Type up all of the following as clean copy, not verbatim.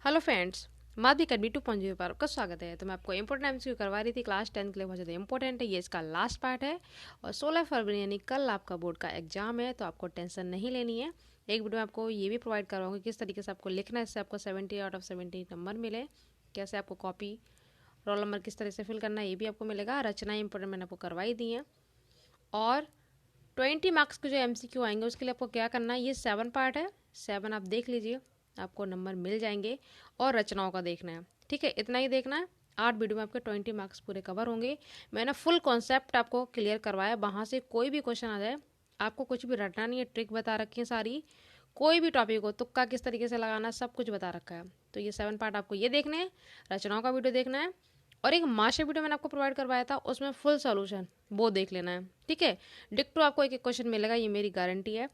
Hello friends, Madhavi academy 2.0 पर आपका स्वागत है। तो मैं आपको इंपॉर्टेंट एमसीक्यू करवा रही थी। क्लास 10 के लिए बहुत ज़्यादा इंपॉर्टेंट है। ये इसका लास्ट पार्ट है और 16 फरवरी यानी कल आपका बोर्ड का एग्जाम है, तो आपको टेंशन नहीं लेनी है। एक वीडियो में आपको ये भी प्रोवाइड करवाऊंगी किस तरीके से आपको लिखना है, इससे आपको 70 आउट ऑफ 70 नंबर मिले। कैसे आपको कॉपी रोल नंबर किस तरह से फिल करना है ये भी आपको मिलेगा। रचनाएं इंपॉर्टेंट मैंने आपको करवाई दी हैं। और 20 मार्क्स के जो एमसीक्यू आएंगे उसके लिए आपको क्या करना है, ये 7 पार्ट है। 7 आप देख लीजिए, आपको नंबर मिल जाएंगे। और रचनाओं का देखना है, ठीक है, इतना ही देखना है। 8 वीडियो में आपके 20 मार्क्स पूरे कवर होंगे। मैंने फुल कॉन्सेप्ट आपको क्लियर करवाया, वहाँ से कोई भी क्वेश्चन आ जाए आपको कुछ भी रटना नहीं है। ट्रिक बता रखी है सारी, कोई भी टॉपिक हो, तुक्का किस तरीके से लगाना है सब कुछ बता रखा है। तो ये 7 पार्ट आपको ये देखने हैं, रचनाओं का वीडियो देखना है। और एक मास्टर वीडियो मैंने आपको प्रोवाइड करवाया था, उसमें फुल सॉल्यूशन वो देख लेना है, ठीक है। डिक्टो आपको एक एक क्वेश्चन मिलेगा, ये मेरी गारंटी है।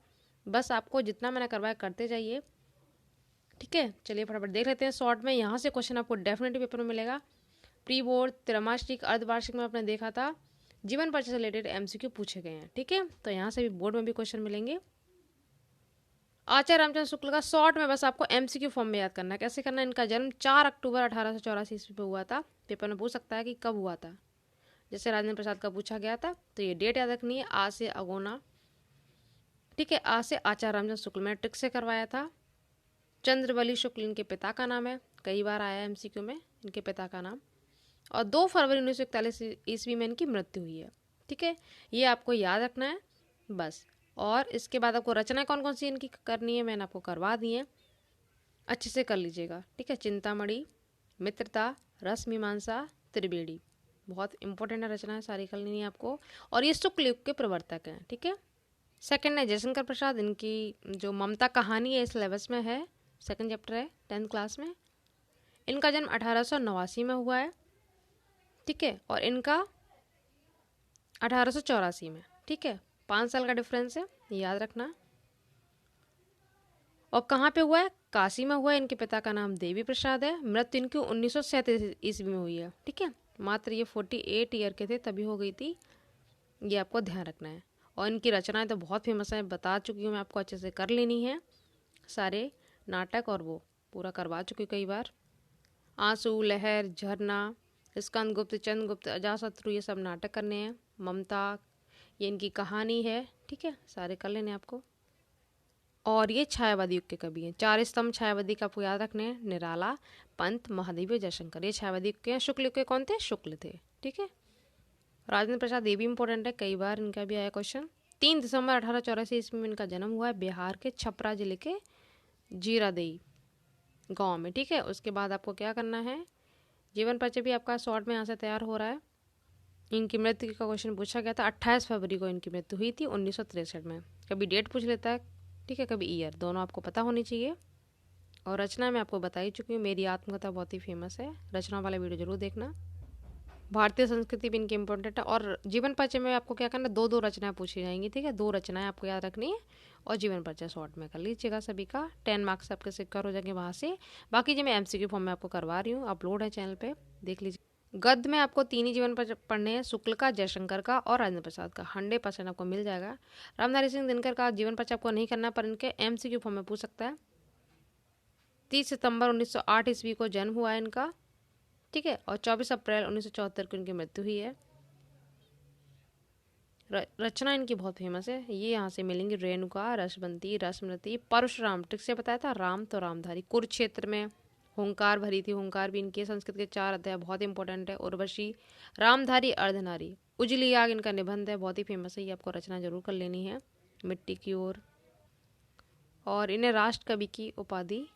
बस आपको जितना मैंने करवाया करते जाइए, ठीक है। चलिए फटाफट देख लेते हैं शॉर्ट में। यहाँ से क्वेश्चन आपको डेफिनेटली पेपर में मिलेगा। प्री बोर्ड, त्रैमासिक, अर्धवार्षिक में आपने देखा था जीवन परिचय से रिलेटेड एमसीक्यू पूछे गए हैं, ठीक है। तो यहाँ से भी बोर्ड में भी क्वेश्चन मिलेंगे। आचार्य रामचंद्र शुक्ल का शॉर्ट में बस आपको एमसीक्यू फॉर्म में याद करना है। कैसे करना है, इनका जन्म 4 अक्टूबर 1884 ईस्वी में हुआ था। पेपर में पूछ सकता है कि कब हुआ था। जैसे राजेंद्र प्रसाद का पूछा गया था, तो ये डेट याद रखनी है। आ से अगोना, ठीक है। आ से आचार्य रामचंद्र शुक्ल में ट्रिक से करवाया था। चंद्रबली शुक्ल इनके पिता का नाम है, कई बार आया है एमसीक्यू में इनके पिता का नाम। और 2 फरवरी 1941 ईस्वी में इनकी मृत्यु हुई है, ठीक है। ये आपको याद रखना है बस। और इसके बाद आपको रचना कौन कौन सी इनकी करनी है मैंने आपको करवा दी है, अच्छे से कर लीजिएगा, ठीक है। चिंतामणि, मित्रता, रस मीमांसा, त्रिवेणी, बहुत इंपॉर्टेंट है रचना है, सारी कर लेनी है आपको। और ये शुक्ल युग के प्रवर्तक हैं, ठीक है। सेकंड है जयशंकर प्रसाद, इनकी जो ममता कहानी है सिलेबस में है, सेकंड चैप्टर है 10th क्लास में। इनका जन्म 1889 में हुआ है, ठीक है। और इनका 1884 में, ठीक है। 5 साल का डिफरेंस है, याद रखना। और कहाँ पे हुआ है, काशी में हुआ है। इनके पिता का नाम देवी प्रसाद है। मृत्यु इनकी 1937 ईस्वी में हुई है, ठीक है। मात्र ये 48 ईयर के थे तभी हो गई थी, ये आपको ध्यान रखना है। और इनकी रचनाएं तो बहुत फेमस है, बता चुकी हूँ मैं आपको, अच्छे से कर लेनी है। सारे नाटक और वो पूरा करवा चुकी कई बार। आंसू, लहर, झरना, स्कंदगुप्त, चंद्रगुप्त, अजातशत्रु, ये सब नाटक करने हैं। ममता, ये इनकी कहानी है, ठीक है। सारे कर लेने आपको। और ये छायावादी युग के कवि हैं। 4 स्तंभ छायावादी का आपको याद रखने हैं, निराला, पंत, महादेवी, जयशंकर, ये छायावादी युग के हैं। शुक्ल युग के कौन थे, शुक्ल थे, ठीक है। राजेंद्र प्रसाद, ये भी इंपॉर्टेंट है, कई बार इनका भी आया क्वेश्चन। 3 दिसंबर 1884 ईस्वी में इनका जन्म हुआ है, बिहार के छपरा जिले के जीरादेई गांव में, ठीक है। उसके बाद आपको क्या करना है, जीवन परिचय भी आपका शॉर्ट में यहाँ से तैयार हो रहा है। इनकी मृत्यु का क्वेश्चन पूछा गया था, 28 फरवरी को इनकी मृत्यु हुई थी 1963 में। कभी डेट पूछ लेता है, ठीक है, कभी ईयर, दोनों आपको पता होनी चाहिए। और रचना मैं आपको बता ही चुकी हूँ, मेरी आत्मकथा बहुत ही फेमस है, रचना वाला वीडियो जरूर देखना। भारतीय संस्कृति भी इनकी इंपॉर्टेंट है। और जीवन परिचय में आपको क्या करना है, 2 रचनाएं पूछी जाएंगी, ठीक है। 2 रचनाएं आपको याद रखनी है। और जीवन परिचय शॉर्ट में कर लीजिएगा सभी का। 10 मार्क्स आपके सिक्योर हो जाएंगे वहाँ से। बाकी जो मैं एमसीक्यू फॉर्म में आपको करवा रही हूँ, अपलोड है चैनल पे, देख लीजिए। गद्य में आपको 3 ही जीवन परिचय पढ़ने हैं, शुक्ल का, जयशंकर का और राजेंद्र प्रसाद का। 100% आपको मिल जाएगा। रामधारी सिंह दिनकर का जीवन परिचय आपको नहीं करना, पर इनके एमसीक्यू फॉर्म में पूछ सकता है। 30 सितंबर 1908 ईस्वी को जन्म हुआ है इनका, ठीक है। और 24 अप्रैल 1974 को इनकी मृत्यु हुई है। रचना इनकी बहुत फेमस है, ये यहाँ से मिलेंगी। रेणुका, रसबंती, रसमृति, परशुराम, ट्रिक से बताया था। राम तो रामधारी, कुरुक्षेत्र में हुंकार भरी थी, हुंकार भी इनके संस्कृत के 4 अध्याय बहुत इंपॉर्टेंट है। उर्वशी, रामधारी, अर्धनारी, उजली आग इनका निबंध है, बहुत ही फेमस है, ये आपको रचना जरूर कर लेनी है। मिट्टी की ओर। और इन्हें राष्ट्र कवि की उपाधि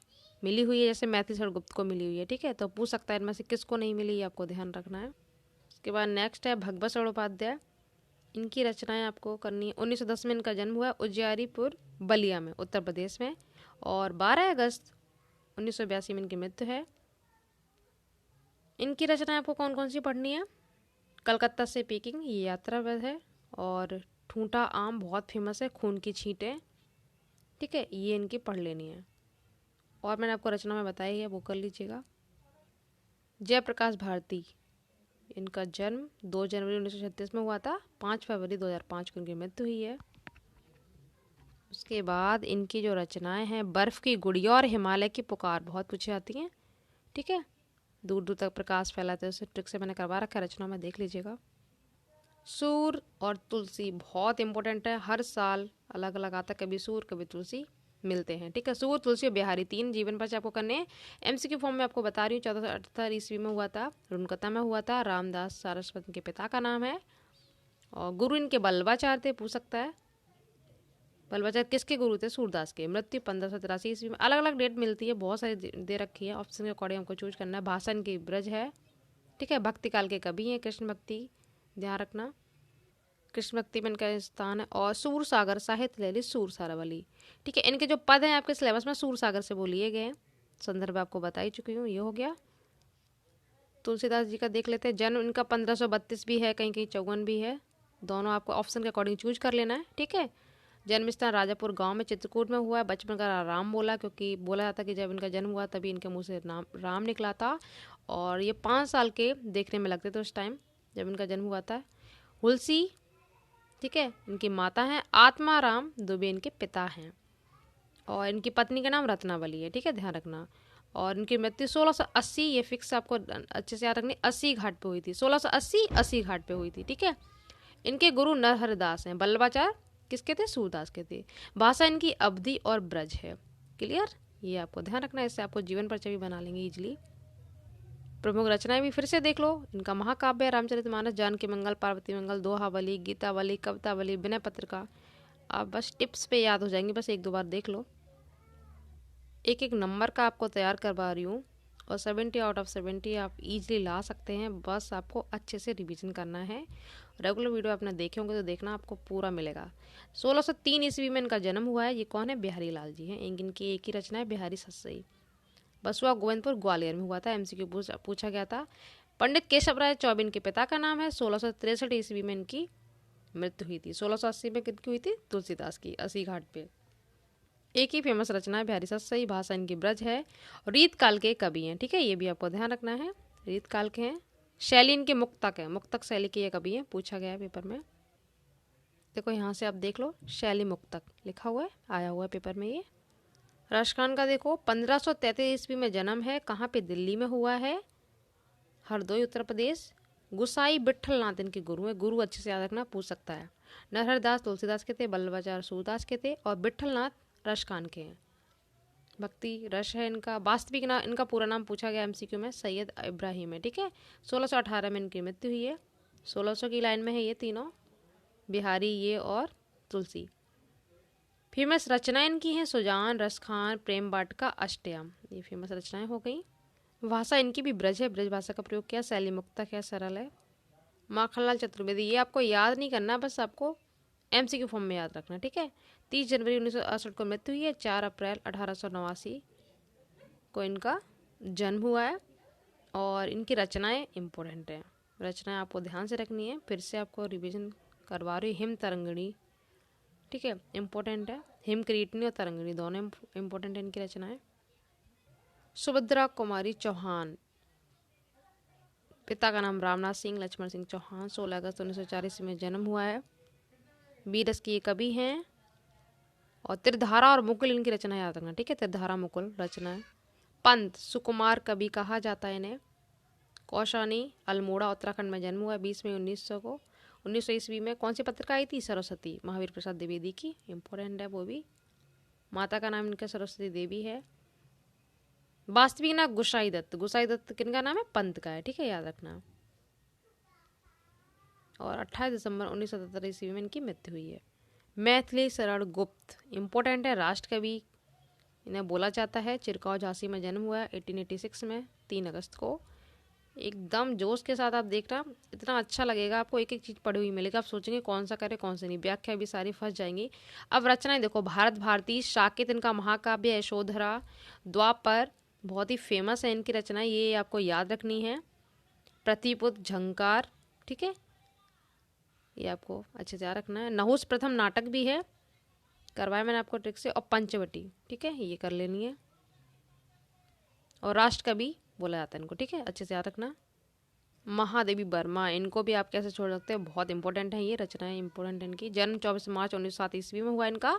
मिली हुई है, जैसे मैथिली शरण गुप्त को मिली हुई है, ठीक है। तो पूछ सकता है इनमें से किसको नहीं मिली, ये आपको ध्यान रखना है। उसके बाद नेक्स्ट है भगवत शरण उपाध्याय, इनकी रचनाएं आपको करनी है। 1910 में इनका जन्म हुआ है, उज्जैरीपुर बलिया में, उत्तर प्रदेश में। और 12 अगस्त 1982 में इनकी मृत्यु है। इनकी रचनाएं आपको कौन कौन सी पढ़नी है, कलकत्ता से पीकिंग, ये यात्रा वध है। और ठूंठा आम बहुत फेमस है, खून की छींटें, ठीक है, ये इनकी पढ़ लेनी है। और मैंने आपको रचना में बताई है, वो कर लीजिएगा। जयप्रकाश भारती, इनका जन्म 2 जनवरी 1936 में हुआ था, 5 फरवरी 2005 को इनकी मृत्यु हुई है। उसके बाद इनकी जो रचनाएं हैं, बर्फ की गुड़िया और हिमालय की पुकार बहुत पूछी जाती हैं। ठीक है, दूर दूर तक प्रकाश फैलाते हैं, उसे ट्रिक से मैंने करवा रखा है रचना में, देख लीजिएगा। सूर और तुलसी बहुत इंपॉर्टेंट है, हर साल अलग अलग आता, कभी सूर कभी तुलसी मिलते हैं। ठीक है, सूर तुलसी और बिहारी 3 जीवन पर आपको करने हैं। एमसीक्यू फॉर्म में आपको बता रही हूँ। 1478 ईस्वी में हुआ था, रुनकता में हुआ था। रामदास सारस्वत के पिता का नाम है और गुरु इनके बल्लभाचार्य थे। पूछ सकता है बल्लभाचार्य किसके गुरु थे? सूरदास के। मृत्यु 1583 ईस्वी में। अलग अलग डेट मिलती है, बहुत सारी दे रखी है, ऑप्शन के अकॉर्डिंग हमको चूज करना है। भाषा इनकी ब्रज है। ठीक है, भक्ति काल के कवि हैं, कृष्ण भक्ति ध्यान रखना, कृष्ण भक्ति में इनका स्थान है। और सूर सागर साहित्य ले ली सूर सारावली। ठीक है, इनके जो पद हैं आपके सिलेबस में सूर सागर से वो लिए गए हैं, संदर्भ आपको बता ही चुकी हूँ। ये हो गया। तुलसीदास जी का देख लेते हैं। जन्म इनका 1532 भी है, कहीं कहीं 54 भी है, दोनों आपको ऑप्शन के अकॉर्डिंग चूज कर लेना है। ठीक है, जन्म स्थान राजापुर गांव में चित्रकूट में हुआ है। बचपन का राम बोला, क्योंकि बोला जाता कि जब इनका जन्म हुआ तभी इनके मुंह से नाम राम निकला था। और ये 5 साल के देखने में लगते थे उस टाइम जब इनका जन्म हुआ था। हुलसी, ठीक है, इनकी माता हैं। आत्माराम दुबे इनके पिता हैं और इनकी पत्नी का नाम रत्नावली है। ठीक है, ध्यान रखना। और इनकी मृत्यु 1680, ये फिक्स आपको अच्छे से याद रखनी, 80 घाट पे हुई थी। 1680 घाट पे हुई थी। ठीक है, इनके गुरु नरहरदास हैं। बल्लभाचार्य किसके थे? सूरदास के थे। भाषा इनकी अवधी और ब्रज है। क्लियर, ये आपको ध्यान रखना है, इससे आपको जीवन परिचय भी बना लेंगे इजिली। प्रमुख रचनाएं भी फिर से देख लो। इनका महाकाव्य रामचरितमानस, जानकी मंगल, पार्वती मंगल, दोहावली, गीतावली, कवितावली, विनय पत्रिका। आप बस टिप्स पे याद हो जाएंगे, बस 1-2 बार देख लो। एक एक नंबर का आपको तैयार करवा रही हूँ और 70 आउट ऑफ 70 आप इजीली ला सकते हैं, बस आपको अच्छे से रिवीजन करना है। रेगुलर वीडियो आपने देखे होंगे तो देखना, आपको पूरा मिलेगा। 1603 ईस्वी में इनका जन्म हुआ है। ये कौन है? बिहारी लाल जी हैं। इनकी एक ही रचना है, बिहारी सतसई। बसुआ गोविंदपुर ग्वालियर में हुआ था। एमसीक्यू पूछा गया था। पंडित केशव राय चौबे इनके पिता का नाम है। 1663 ईस्वी में इनकी मृत्यु हुई थी। 1680 में किनकी हुई थी? तुलसीदास की, 80 घाट पे। एक ही फेमस रचना है, बिहारी सतसई। भाषा इनकी ब्रज है और रीत काल के कवि हैं। ठीक है, ये भी आपको ध्यान रखना है, रीत काल के हैं। शैली इनके मुक्तक है, मुक्तक शैली के ये कवि हैं, पूछा गया है पेपर में। देखो यहाँ से आप देख लो, शैली मुक्तक लिखा हुआ है, आया हुआ है पेपर में ये। राष्ट्रगान का देखो, 1533 ईस्वी में जन्म है। कहाँ पे? दिल्ली में हुआ है, हरदोई उत्तर प्रदेश। गुसाई विट्ठल नाथ इनके गुरु है। गुरु अच्छे से याद रखना, पूछ सकता है। नरहरदास तुलसीदास के थे, बल्लभाचार्य सूरदास के थे और विट्ठल नाथ रसखान के हैं। भक्ति रस है इनका। वास्तविक नाम, इनका पूरा नाम पूछा गया एमसीक्यू में, सैयद इब्राहिम है। ठीक है, 1618 में इनकी मृत्यु हुई है। 1600 की लाइन में है ये तीनों, बिहारी ये और तुलसी। फेमस रचनाएं इनकी हैं सुजान, रसखान, प्रेम वाटिका, अष्टयाम। ये फेमस रचनाएं हो गई। भाषा इनकी भी ब्रज है, ब्रज भाषा का प्रयोग किया। शैली मुक्तक है, सरल है। माखनलाल चतुर्वेदी, ये आपको याद नहीं करना, बस आपको एमसीक्यू फॉर्म में याद रखना। ठीक है, 30 जनवरी 1968 को मृत्यु हुई है। 4 अप्रैल 1889 को इनका जन्म हुआ है। और इनकी रचनाएं इंपॉर्टेंट हैं, रचनाएं आपको ध्यान से रखनी है। फिर से आपको रिवीजन करवा रही। हिम तरंगिणी, ठीक है, इंपॉर्टेंट है। हिम किरीटिनी और तरंगिणी दोनों इंपॉर्टेंट है इनकी रचनाएं। सुभद्रा कुमारी चौहान, पिता का नाम रामनाथ सिंह लक्ष्मण सिंह चौहान। 16 अगस्त 1940 में जन्म हुआ है। बीरस की ये कवि हैं। और त्रिधारा और मुकुल इनकी रचना याद रखना। ठीक है, त्रिधारा मुकुल रचना है। पंत सुकुमार कवि कहा जाता है इन्हें। कौशानी अल्मोड़ा उत्तराखंड में जन्म हुआ है 20 मई 1900 को। 1900 ईस्वी में कौन सी पत्रिका आई थी? सरस्वती, महावीर प्रसाद द्विवेदी की, इंपॉर्टेंट है वो भी। माता का नाम इनका सरस्वती देवी है। वास्तविक नाम गुसाई दत्त। गुसाई दत्त किनका नाम है? पंत का है। ठीक है, याद रखना। और 28 दिसंबर 1977 ईस्वी में इनकी मृत्यु हुई है। मैथिली शरण गुप्त, इंपॉर्टेंट है, राष्ट्र कवि इन्हें बोला जाता है। चिरकाव झांसी में जन्म हुआ है 1886 में 3 अगस्त को। एकदम जोश के साथ आप देखना, इतना अच्छा लगेगा आपको, एक एक चीज़ पढ़ी हुई मिलेगी। आप सोचेंगे कौन सा करे कौन सा नहीं, व्याख्या भी सारी फंस जाएंगी। अब रचनाएं देखो, भारत भारती, साकेत इनका महाकाव्य, यशोधरा, द्वापर बहुत ही फेमस है इनकी रचनाएं, ये आपको याद रखनी है। प्रतिपुत, झंकार, ठीक है, ये आपको अच्छे से याद रखना है। नहुस प्रथम नाटक भी है, करवाया मैंने आपको ट्रिक से। और पंचवटी, ठीक है, ये कर लेनी है। और राष्ट्र कवि बोला जाता है इनको। ठीक है, अच्छे से याद रखना। महादेवी वर्मा, इनको भी आप कैसे छोड़ सकते हैं, बहुत इंपॉर्टेंट है ये रचनाएं, इंपॉर्टेंट है इनकी। जन्म 24 मार्च 1907 ईस्वी में हुआ इनका,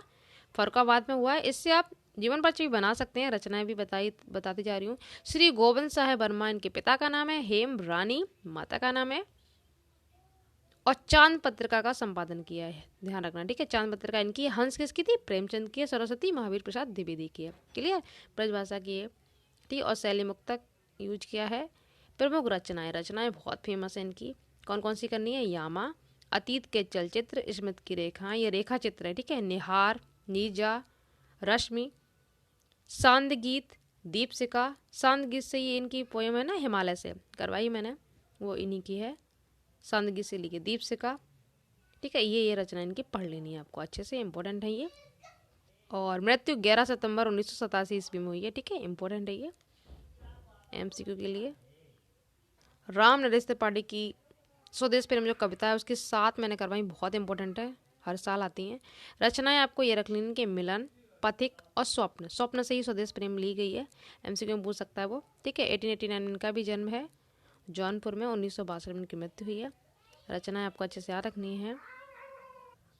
फरुखाबाद में हुआ है। इससे आप जीवन परिचय भी बना सकते हैं, रचनाएं भी बताती जा रही हूँ। श्री गोविंद साहेब वर्मा इनके पिता का नाम है, हेम रानी माता का नाम है, और चांद पत्रिका का संपादन किया है, ध्यान रखना, ठीक है। चांद पत्रिका इनकी है। हंस किसकी थी? प्रेमचंद की है। सरस्वती महावीर प्रसाद द्विवेदी की है। क्लियर? ब्रजभाषा की है, ठीक। और शैली मुक्तक यूज किया है। प्रमुख रचनाएं, रचनाएं बहुत फेमस है इनकी। कौन कौन सी करनी है? यामा, अतीत के चलचित्र, स्मृति की रेखाएं, ये रेखा चित्र है, ठीक है। निहार, नीजा, रश्मि, सांद गीत, दीपशिखा। सांद गीत से ये इनकी पोयम है ना, हिमालय से करवाई मैंने, वो इन्हीं की है। सांद गीत से लिखी दीपशिखा, ठीक है। ये रचना इनकी पढ़ लेनी है आपको अच्छे से, इंपॉर्टेंट है ये। और मृत्यु 11 सितंबर 1987 ईस्वी में हुई है, ठीक है, इंपॉर्टेंट है ये एमसीक्यू के लिए। राम नरेश त्रिपाठी की स्वदेश प्रेम जो कविता है उसके साथ मैंने करवाई, बहुत इंपॉर्टेंट है, हर साल आती हैं। रचनाएं आपको ये रख लेनी कि मिलन, पथिक और स्वप्न। स्वप्न से ही स्वदेश प्रेम ली गई है, एमसीक्यू में पूछ सकता है वो, ठीक है। 1889 में इनका भी जन्म है जौनपुर में, 1962 में इनकी मृत्यु हुई है। रचनाएं आपको अच्छे से याद रखनी है।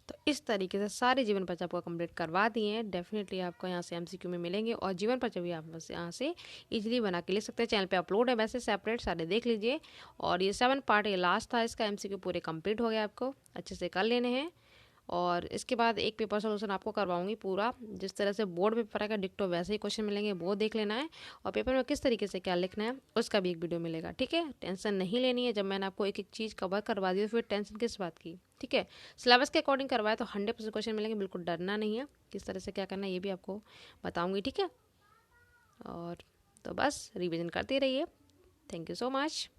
तो इस तरीके से सारे जीवन परिचय आपको कंप्लीट करवा दिए हैं। डेफिनेटली आपको यहाँ से एमसीक्यू में मिलेंगे, और जीवन परिचय भी आप यहाँ से इजीली बना के ले सकते हैं। चैनल पे अपलोड है वैसे सेपरेट, सारे देख लीजिए। और ये 7 पार्ट, ये लास्ट था इसका, एमसीक्यू पूरे कंप्लीट हो गया, आपको अच्छे से कर लेने हैं। और इसके बाद एक पेपर सोल्यूशन आपको करवाऊंगी पूरा, जिस तरह से बोर्ड पेपर आएगा डिक्टो वैसे ही क्वेश्चन मिलेंगे, वो देख लेना है। और पेपर में किस तरीके से क्या लिखना है उसका भी एक वीडियो मिलेगा, ठीक है। टेंशन नहीं लेनी है, जब मैंने आपको एक एक चीज़ कवर करवा दी तो फिर टेंशन किस बात की, ठीक है। सिलेबस के अकॉर्डिंग करवाए तो 100% क्वेश्चन मिलेंगे, बिल्कुल डरना नहीं है। किस तरह से क्या करना है ये भी आपको बताऊँगी, ठीक है। और तो बस रिविजन करते रहिए। Thank you so much.